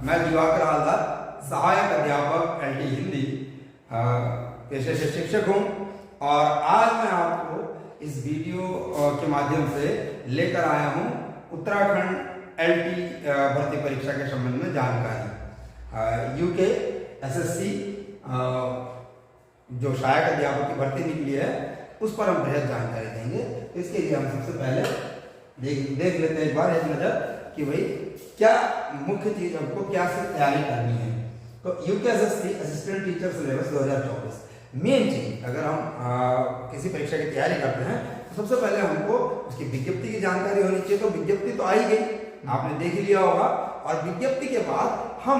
मैं दिवाकर हालदार, सहायक अध्यापक एलटी हिंदी पेशे से शिक्षक हूँ। और आज मैं आपको इस वीडियो के माध्यम से लेकर आया हूँ उत्तराखंड एलटी भर्ती परीक्षा के संबंध में जानकारी। यूके एसएससी जो सहायक अध्यापक की भर्ती निकली है उस पर हम बेहद जानकारी देंगे। इसके लिए हम सबसे पहले देख लेते हैं एक बार एक नज़र कि भाई क्या मुख्य चीज़ हमको क्या से तैयारी करनी है। तो UKSSC assistant teacher syllabus 2024 main चीज अगर हम किसी परीक्षा की तैयारी करते हैं तो सबसे पहले हमको उसकी विज्ञप्ति की जानकारी होनी चाहिए। तो विज्ञप्ति तो आई गई, आपने देख लिया होगा, और विज्ञप्ति के बाद हम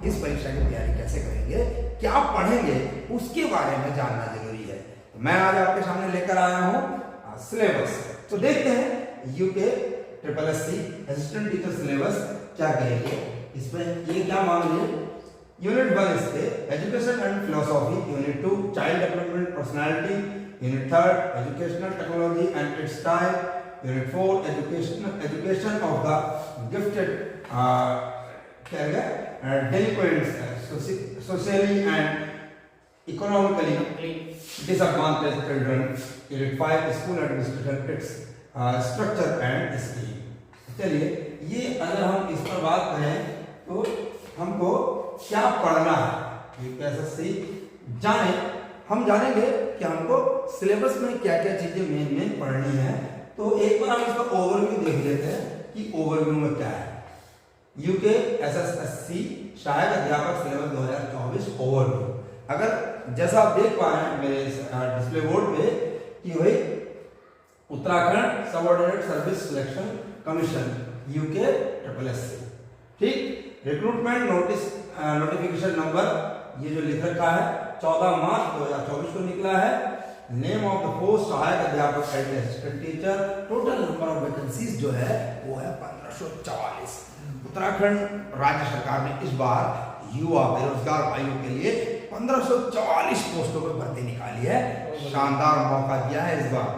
इस परीक्षा की तैयारी कैसे करेंगे, क्या पढ़ेंगे, उसके बारे में जानना जरूरी है। तो मैं आज आपके सामने लेकर आया हूँ सिलेबस। तो देखते हैं UK triple SC assistant teacher syllabus क्या कहेंगे। इसमें ये क्या मान लीजिए, यूनिट 1 इस पे education and philosophy, unit 2 child development personality, unit 3 educational technology and its type, unit 4 education of the gifted delinquents, socially and economically disadvantaged children, unit 5 school administration, its structure and scheme। चलिए ये अगर हम इस पर बात करें तो हमको क्या पढ़ना है यूकेएसएससी जाने, हम जानेंगे कि हमको सिलेबस में क्या क्या चीजें मेन पढ़नी है। तो एक बार हम इसका ओवरव्यू देख लेते हैं कि ओवरव्यू में क्या है। यूकेएसएससी सहायक अध्यापक सिलेबस 2024 ओवरव्यू। अगर जैसा आप देख पा रहे हैं मेरे डिस्प्ले बोर्ड पे कि भाई Uttarakhand subordinate service selection commission UK triple SC, ठीक, रिक्रूटमेंट नोटिस नोटिफिकेशन नंबर ये जो लिख रखा है 14 मार्च 2024 को निकला है। नेम ऑफ द पोस्ट सहायक अध्यापक assistant teacher, total number of vacancies जो है वो है 1544। उत्तराखंड राज्य सरकार ने इस बार युवा बेरोजगार भाइयों के लिए 1544 पोस्टों पर भर्ती निकाली है। शानदार मौका दिया है इस बार,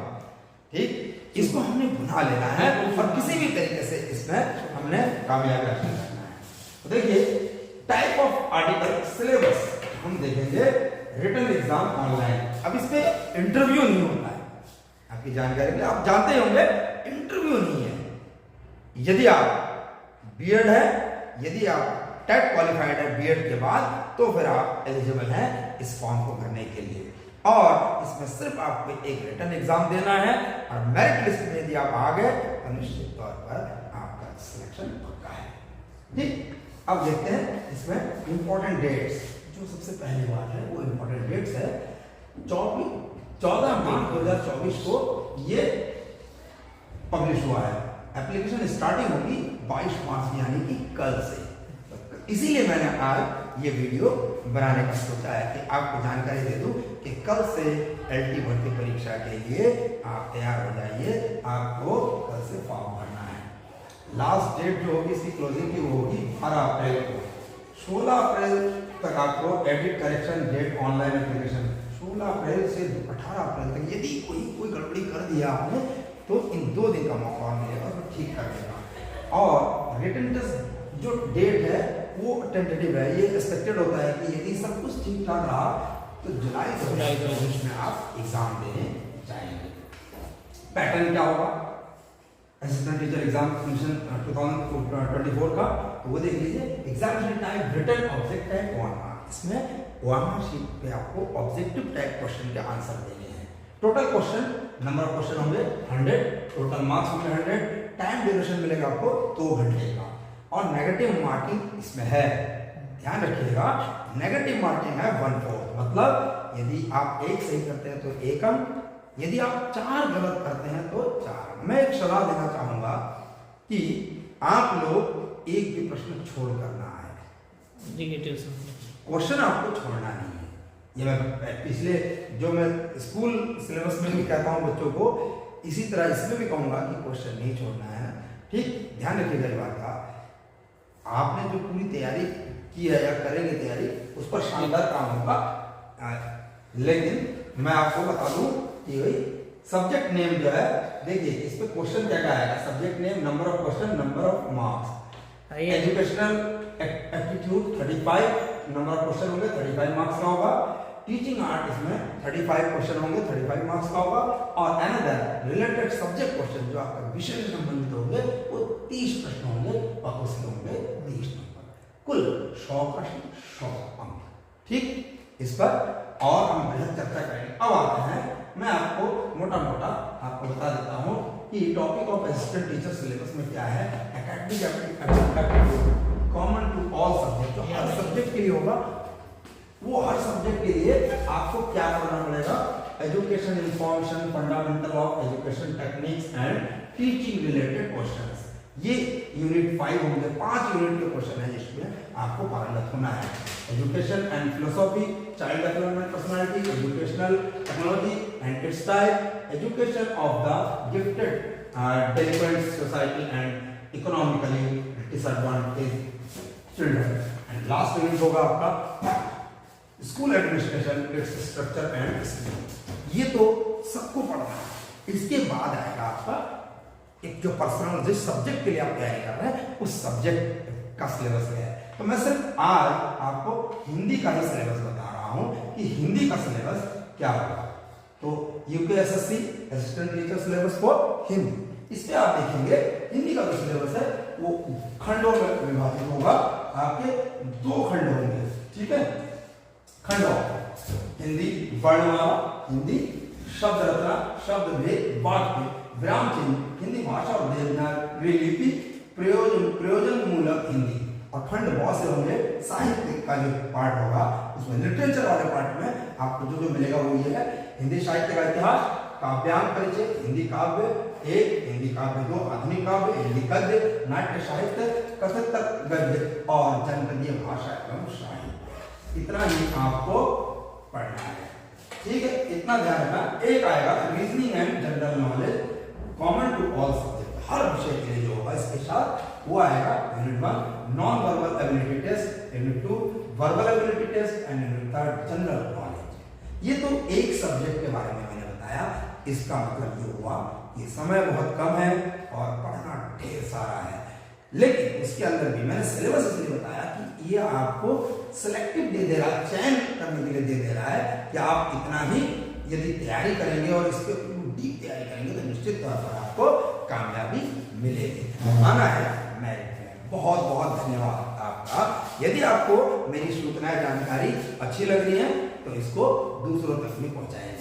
ठीक। इसको हमने भुना लेना है और किसी भी तरीके से इसमें हमने कामयाबी हासिल करना है। तो देखिए टाइप ऑफ आर्टिकल सिलेबस हम देखेंगे, रिटन एग्जाम ऑनलाइन। अब इस पे इंटरव्यू नहीं होता है, आपकी जानकारी के लिए आप जानते होंगे इंटरव्यू नहीं है। यदि आप बीएड है, यदि आप टेट क्वालिफाइड है बीएड के बाद, तो फिर आप एलिजिबल हैं इस फॉर्म को भरने के लिए। और इसमें सिर्फ आपको एक रिटन एग्जाम देना है और मेरिट लिस्ट में यदि आप आ गए तो निश्चित तौर पर आपका सिलेक्शन पक्का है, ठीक। अब देखते हैं इसमें इंपॉर्टेंट डेट्स। जो सबसे पहली बात है वो इंपॉर्टेंट डेट्स है 14 मार्च 2024 को ये पब्लिश हुआ है। एप्लीकेशन स्टार्टिंग होगी 22 मार्च यानी कि कल से। इसीलिए मैंने आज ये वीडियो बनाने का सोचा है कि आपको जानकारी दे दूं कि कल से एलटी भर्ती परीक्षा के लिए आप तैयार हो जाइए। आपको कल से फॉर्म भरना है। लास्ट डेट जो होगी इसकी क्लोजिंग की वो होगी 12 अप्रैल को। 16 अप्रैल तक आपको edit correction date online application, 16 अप्रैल से 18 अप्रैल तक यदि कोई गड़बड़ी कर दिया आपने तो इन 2 दिन का मौका मिलेगा तो ठीक कर देगा। और रिटन टेस्ट जो डेट है वो टेंटेटिव है, ये एक्सपेक्टेड होता है कि यदि सब कुछ ठीक ठाक रहा तो जुलाई 2024 में आप एग्जाम देने जाएंगे। पैटर्न क्या होगा असिस्टेंट टीचर एग्जाम कमीशन 2024 का, तो वो देख लीजिए। Examination type written object type 1 mark, इसमें 1 मार्क शीट पे आपको ऑब्जेक्टिव टाइप क्वेश्चन के आंसर देने हैं। Total question number of question होंगे 100, टोटल मार्क्स होंगे 100, टाइम ड्यूरेशन मिलेगा आपको 2 घंटे का। और नेगेटिव मार्किंग इसमें है, ध्यान रखिएगा, नेगेटिव मार्किंग है 1/4, मतलब यदि आप 1 सही करते हैं तो 1 अंक, यदि आप 4 गलत करते हैं तो 4। मैं एक सलाह देना चाहूंगा कि आप लोग एक भी प्रश्न छोड़ कर ना आए, क्वेश्चन आपको छोड़ना नहीं है। ये मैं पिछले जो मैं स्कूल सिलेबस में भी कहता हूँ बच्चों को, इसी तरह इसमें भी कहूंगा कि क्वेश्चन नहीं छोड़ना है, ठीक। ध्यान रखिएगा इस बात का। आपने जो पूरी तैयारी की है या करेंगे तैयारी, उस पर शानदार काम होगा। लेकिन मैं आपको बता दूं कि भाई सब्जेक्ट नेम जो है, देखिए इस पे क्वेश्चन क्या आएगा, subject name, number of question, number of marks. Educational aptitude 35 number of question होंगे, 35 मार्क्स का होगा। टीचिंग आर्ट इसमें 35 क्वेश्चन होंगे, 35 मार्क्स का होगा। और अनदर रिलेटेड सब्जेक्ट क्वेश्चन जो आपका विषय से संबंधित होंगे वो 30 प्रश्न होंगे और उसके होंगे 30 नंबर, कुल 100 प्रश्न 100 अंक। ठीक, इस पर और हम बेहद चर्चा करेंगे। अब आते हैं, मैं आपको मोटा मोटा आपको बता देता हूँ कि topic of assistant teacher syllabus में क्या है। Academic aptitude common to all subject, जो हर सब्जेक्ट के लिए होगा, वो हर सब्जेक्ट के लिए आपको क्या करना पड़ेगा। Education information, fundamental of education techniques and teaching related questions, ये यूनिट 5 होंगे। 5 यूनिट के क्वेश्चन है जिसमें आपको पारंगत होना है। Education and philosophy, child development personality, educational technology and its type, education of the gifted delinquent society and economically disadvantaged children. And last unit होगा आपका school administration, its structure and scheme. ये तो सबको पढ़ना है। इसके बाद आएगा आपका एक जो पर्सनल, जिस सब्जेक्ट के लिए आप तैयारी कर रहे हैं उस सब्जेक्ट का सिलेबस है। तो मैं सिर्फ आज आपको हिंदी का ही सिलेबस बता रहा हूं कि हिंदी का सिलेबस क्या होगा। तो UKSSC assistant teacher syllabus for Hindi, इस पे आप देखेंगे हिंदी का जो सिलेबस है वो खंडों में विभाजित होगा। आपके 2 खंड होंगे, ठीक है। खंड हिंदी वर्णमाला, हिंदी शब्द रचना, शब्द भेद, वाक्य, विराम चिन्ह, हिंदी भाषा और देवनागरी लिपि, प्रयोजन मूलक हिंदी। और खंड बहुत से होंगे। साहित्य का जो पार्ट होगा उसमें लिटरेचर वाले पार्ट में आपको जो मिलेगा वो ये है। हिंदी साहित्य का इतिहास, काव्यांग परिचय, हिंदी काव्य 1, हिंदी काव्य 2, आधुनिक काव्य, हिंदी गद्य, नाट्य साहित्य, कथक गद्य और जनपदीय भाषा एवं साहित्य। इतना ही आपको पढ़ना है, ठीक है। इतना ध्यान रखना। एक आएगा reasoning and general knowledge common to all subject, हर विषय के लिए जो होगा इसके साथ वो आएगा। Unit 1 non verbal ability test, unit 2 verbal ability test and unit 3 general knowledge. ये तो एक सब्जेक्ट के बारे में मैंने बताया। इसका मतलब ये हुआ कि समय बहुत कम है और पढ़ना ढेर सारा है, लेकिन उसके अंदर भी मैंने सिलेबस इसलिए बताया कि ये आपको सिलेक्टिव दे दे रहा है, चयन करने के लिए दे दे रहा है कि आप इतना ही यदि तैयारी करेंगे और इसके डीप तैयारी करेंगे तो निश्चित तौर पर आपको कामयाबी मिलेगी, आना है मेरिट में। बहुत बहुत धन्यवाद आपका। यदि आपको मेरी सूचनाएं जानकारी अच्छी लग रही है तो इसको दूसरों तक भी पहुंचाएं।